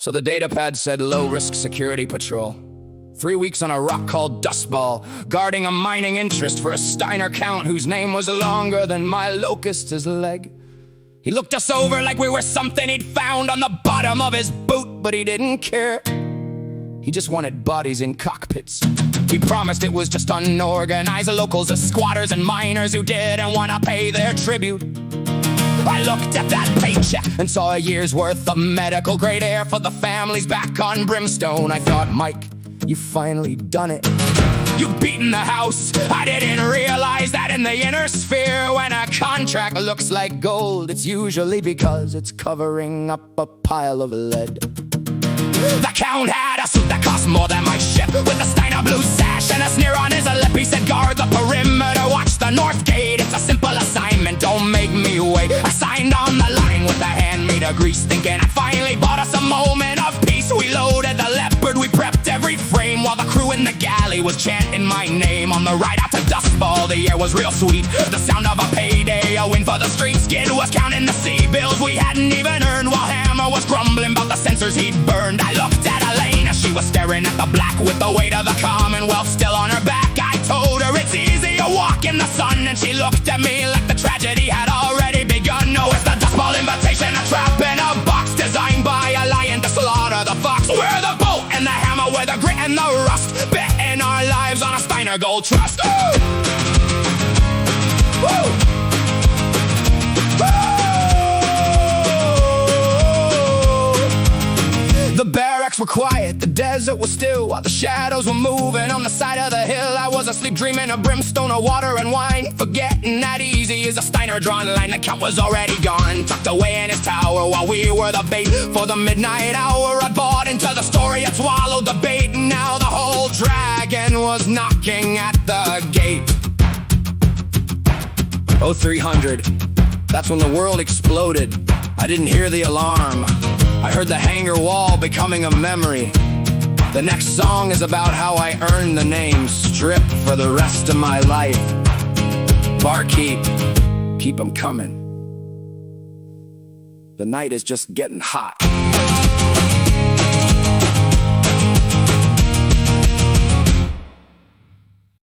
So the datapad said low-risk security patrol. 3 weeks on a rock called Dustball, guarding a mining interest for a Steiner Count whose name was longer than my locust's leg. He looked us over like we were something he'd found on the bottom of his boot, but he didn't care. He just wanted bodies in cockpits. He promised it was just unorganized locals, the squatters and miners who didn't want to pay their tribute. I looked at that paycheck and saw a year's worth of medical grade air for the families back on Brimstone. I thought, Mike, you finally done it. You've beaten the house. I didn't realize that in the inner sphere, when a contract looks like gold, it's usually because it's covering up a pile of lead. The Count had a suit that cost more than my ship, with a Steiner blue sash and a sneer on his lip. He said, guard the perimeter, watch the north gate. It's a simple assignment, don't make me wait. I signed on the line with a hand made of grease, thinking I finally bought us a moment of peace. We loaded the Leopard, we prepped every frame, while the crew in the galley was chanting my name. On the ride out to Dustball, the air was real sweet. The sound of a payday, a win for the street. Skid was counting the sea bills we hadn't even earned, while Hammer was grumbling about the sensors he'd burned. I looked at Elaine as she was staring at the black, with the weight of the Commonwealth still on her back. I told her it's easy to walk in the sun, and she looked at me like the tragedy had already begun. No, it's the Dustball invitation, a trap in a box, designed by a lion to slaughter the fox. We're the bolt and the hammer, we're the grit and the rust, betting our lives on a Steiner gold trust. Ooh! Woo! The barracks were quiet, the desert was still, while the shadows were moving on the side of the hill. I was asleep dreaming of brimstone, of water and wine, forgetting that easy is a Steiner drawn line. The Count was already gone, tucked away in his tower, while we were the bait for the midnight hour. I bought into the story, I'd swallowed the bait, and now the whole dragon was knocking at the gate. 0300, that's when the world exploded. I didn't hear the alarm, I heard the hangar wall becoming a memory. The next song is about how I earned the name Strip for the rest of my life. Barkeep, keep 'em coming. The night is just getting hot.